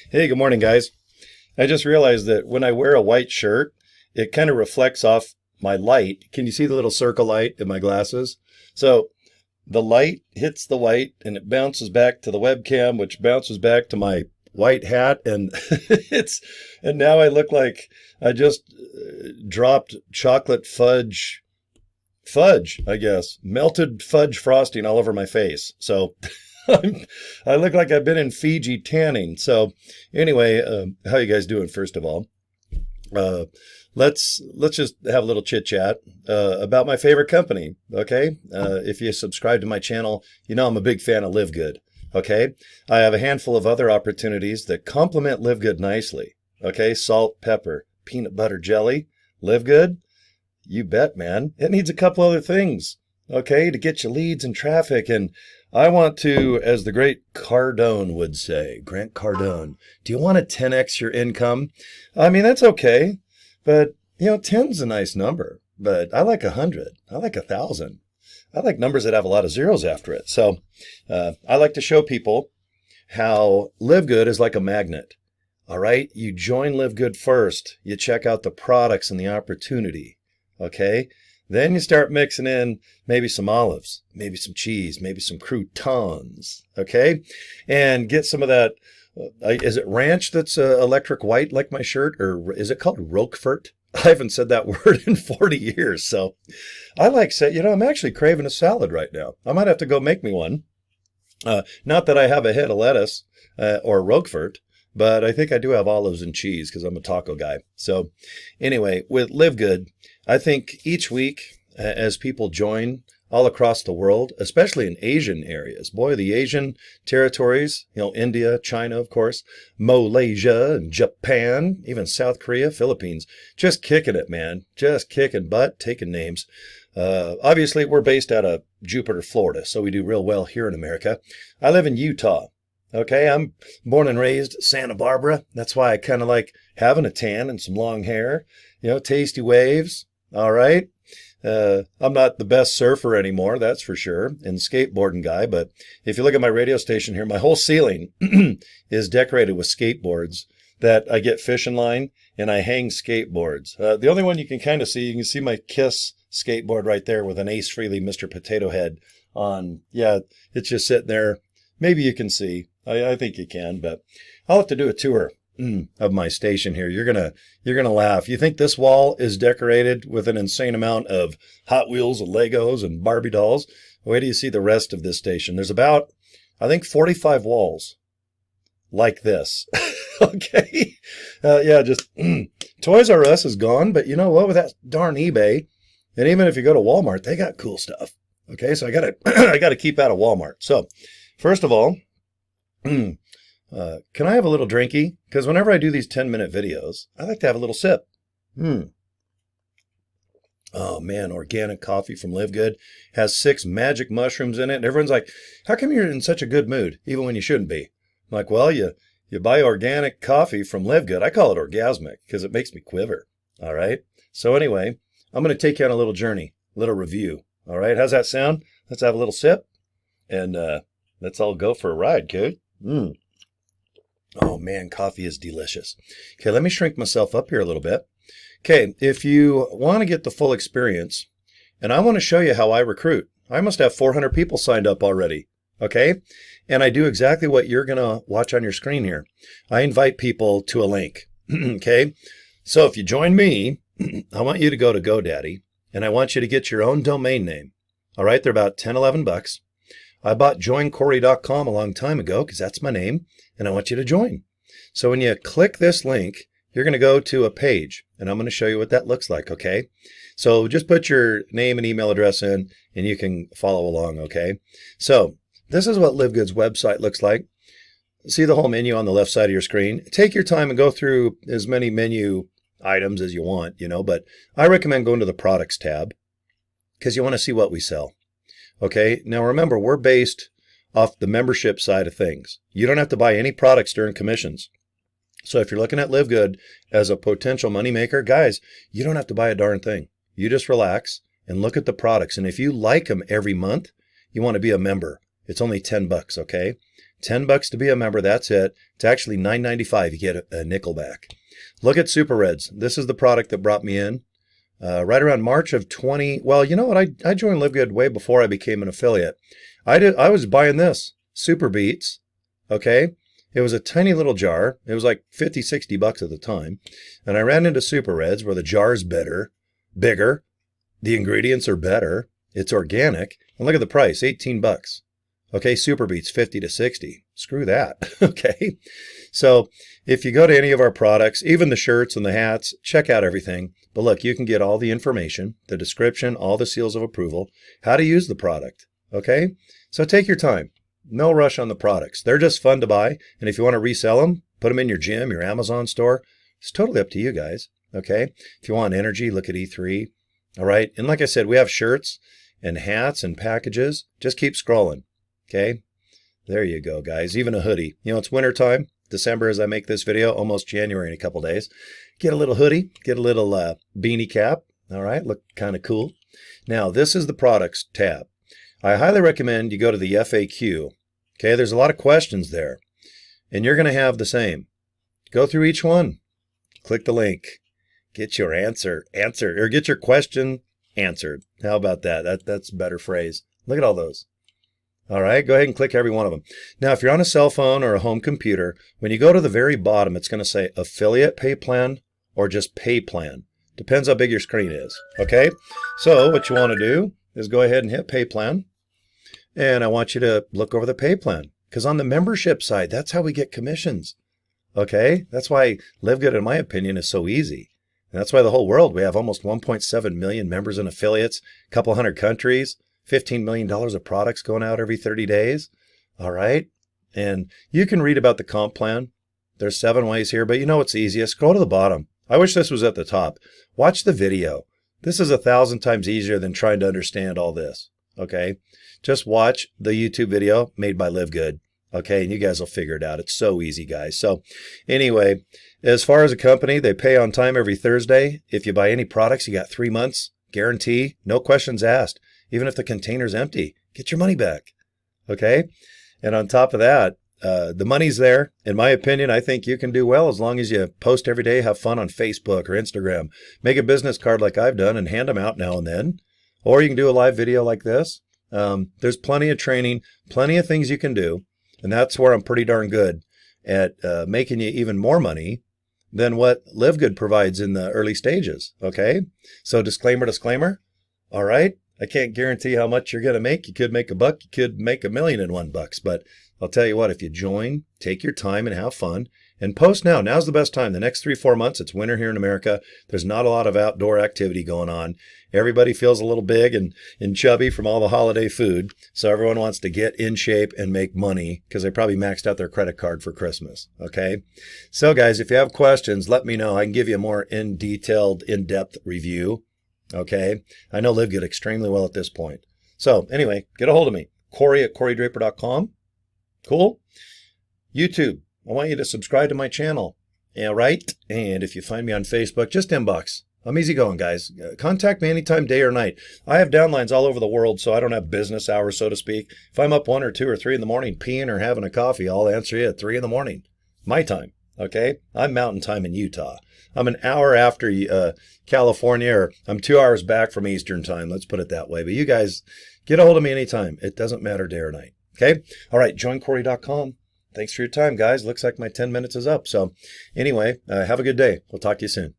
Hey, good morning, guys. I just realized that when I wear a white shirt, it kind of reflects off my light. Can you see the little circle light in my glasses? So the light hits the white and it bounces back to the webcam, which bounces back to my white hat. And and now I look like I just dropped chocolate fudge, I guess, melted fudge frosting all over my face. So I look like I've been in Fiji tanning. So anyway, how you guys doing, first of all? Uh, let's just have a little chit chat about my favorite company. Okay, if you subscribe to my channel, you know I'm a big fan of LiveGood. Okay, I have a handful of other opportunities that complement LiveGood nicely. Okay, salt, pepper, peanut butter jelly, LiveGood. You bet, man. It needs a couple other things. Okay, to get you leads and traffic. And I want to, as the great Cardone would say, Grant Cardone, do you want to 10x your income? I mean, that's okay. But, 10's a nice number. But I like 100. I like 1,000. I like numbers that have a lot of zeros after it. So I like to show people how LiveGood is like a magnet. All right, you join LiveGood first. You check out the products and the opportunity. Okay, then you start mixing in maybe some olives, maybe some cheese, maybe some croutons. Okay, and get some of that. Is it ranch that's electric white like my shirt, or is it called Roquefort? I haven't said that word in 40 years. So I like say, I'm actually craving a salad right now. I might have to go make me one. Not that I have a head of lettuce or Roquefort, but I think I do have olives and cheese because I'm a taco guy. So anyway, with LiveGood, I think each week as people join all across the world, especially in Asian areas, boy, the Asian territories, India, China, of course, Malaysia and Japan, even South Korea, Philippines, just kicking it, man, just kicking butt, taking names. Obviously, we're based out of Jupiter, Florida, so we do real well here in America. I live in Utah. Okay, I'm born and raised Santa Barbara. That's why I kind of like having a tan and some long hair, tasty waves. All right. I'm not the best surfer anymore, that's for sure, and skateboarding guy. But if you look at my radio station here, my whole ceiling is decorated with skateboards that I get fishing line and I hang skateboards. The only one you can see my Kiss skateboard right there with an Ace Frehley Mr. Potato Head on. Yeah, it's just sitting there. Maybe you can see. I think you can, but I'll have to do a tour of my station here. You're gonna laugh. You think this wall is decorated with an insane amount of Hot Wheels and Legos and Barbie dolls? Wait till you see the rest of this station. There's about, I think, 45 walls like this. Okay. Just Toys R Us is gone, but you know what? With that darn eBay, and even if you go to Walmart, they got cool stuff. Okay, so I gotta keep out of Walmart. So first of all, can I have a little drinky? Because whenever I do these 10-minute videos, I like to have a little sip. Oh man, organic coffee from LiveGood has 6 magic mushrooms in it. And everyone's like, how come you're in such a good mood, even when you shouldn't be? I'm like, well, you buy organic coffee from LiveGood. I call it orgasmic because it makes me quiver. All right. So anyway, I'm going to take you on a little journey, a little review. All right. How's that sound? Let's have a little sip and let's all go for a ride, kid. Oh man, coffee is delicious. Okay, let me shrink myself up here a little bit. Okay, if you want to get the full experience, and I want to show you how I recruit. I must have 400 people signed up already. Okay, and I do exactly what you're going to watch on your screen here. I invite people to a link. Okay, so if you join me, I want you to go to GoDaddy, and I want you to get your own domain name. All right, they're about 10, 11 bucks. I bought joincory.com a long time ago because that's my name, and I want you to join. So when you click this link, you're going to go to a page, and I'm going to show you what that looks like, okay? So just put your name and email address in, and you can follow along, okay? So this is what LiveGood's website looks like. See the whole menu on the left side of your screen. Take your time and go through as many menu items as you want, but I recommend going to the Products tab because you want to see what we sell. Okay, now remember, we're based off the membership side of things. You don't have to buy any products during commissions. So if you're looking at LiveGood as a potential moneymaker, guys, you don't have to buy a darn thing. You just relax and look at the products. And if you like them every month, you want to be a member. It's only 10 bucks, okay? $10 to be a member. That's it. It's actually $9.95. You get a nickel back. Look at Super Reds. This is the product that brought me in right around March of 20. Well, you know what? I joined LiveGood way before I became an affiliate. I was buying this Super Beets. Okay. It was a tiny little jar. It was like 50, 60 bucks at the time. And I ran into Super Reds where the jar is bigger. The ingredients are better. It's organic. And look at the price, 18 bucks. Okay, Super Beets, 50 to 60. Screw that. Okay. So if you go to any of our products, even the shirts and the hats, check out everything. But look, you can get all the information, the description, all the seals of approval, how to use the product. Okay. So take your time. No rush on the products. They're just fun to buy. And if you want to resell them, put them in your gym, your Amazon store. It's totally up to you guys. Okay. If you want energy, look at E3. All right. And like I said, we have shirts and hats and packages. Just keep scrolling. Okay. There you go, guys. Even a hoodie. You know, it's wintertime. December as I make this video, almost January in a couple days. Get a little hoodie, get a little beanie cap. All right. Look kind of cool. Now, this is the products tab. I highly recommend you go to the FAQ. Okay. There's a lot of questions there and you're going to have the same. Go through each one. Click the link. Get your answer answered, or get your question answered. How about that? That's a better phrase. Look at all those. All right, go ahead and click every one of them. Now, if you're on a cell phone or a home computer, when you go to the very bottom, it's going to say affiliate pay plan or just pay plan. Depends how big your screen is. Okay, so what you want to do is go ahead and hit pay plan. And I want you to look over the pay plan because on the membership side, that's how we get commissions. Okay, that's why LiveGood, in my opinion, is so easy. And that's why the whole world, we have almost 1.7 million members and affiliates, a couple hundred countries, $15 million of products going out every 30 days. All right. And you can read about the comp plan. There's 7 ways here, but you know what's easiest? Scroll to the bottom. I wish this was at the top. Watch the video. This is 1,000 times easier than trying to understand all this. Okay. Just watch the YouTube video made by LiveGood. Okay. And you guys will figure it out. It's so easy, guys. So anyway, as far as a company, they pay on time every Thursday. If you buy any products, you got 3 months guarantee, no questions asked. Even if the container's empty, get your money back. Okay. And on top of that, the money's there. In my opinion, I think you can do well as long as you post every day, have fun on Facebook or Instagram, make a business card like I've done and hand them out now and then. Or you can do a live video like this. There's plenty of training, plenty of things you can do. And that's where I'm pretty darn good at making you even more money than what LiveGood provides in the early stages. Okay. So disclaimer. All right. I can't guarantee how much you're going to make. You could make $1. You could make $1 million in $1. But I'll tell you what, if you join, take your time and have fun and post now. Now's the best time. The next 3-4 months, it's winter here in America. There's not a lot of outdoor activity going on. Everybody feels a little big and chubby from all the holiday food. So everyone wants to get in shape and make money because they probably maxed out their credit card for Christmas. Okay. So guys, if you have questions, let me know. I can give you a more in-depth review. Okay. I know LiveGood extremely well at this point. So anyway, get a hold of me. Cory at CoryDraper.com. Cool. YouTube. I want you to subscribe to my channel. Yeah, right. And if you find me on Facebook, just inbox. I'm easygoing, guys. Contact me anytime, day or night. I have downlines all over the world, so I don't have business hours, so to speak. If I'm up 1 or 2 or 3 in the morning peeing or having a coffee, I'll answer you at 3 in the morning. My time. Okay. I'm mountain time in Utah. I'm an hour after California, or I'm 2 hours back from Eastern time. Let's put it that way. But you guys get a hold of me anytime. It doesn't matter day or night. Okay. All right. Joincory.com. Thanks for your time, guys. Looks like my 10 minutes is up. So anyway, have a good day. We'll talk to you soon.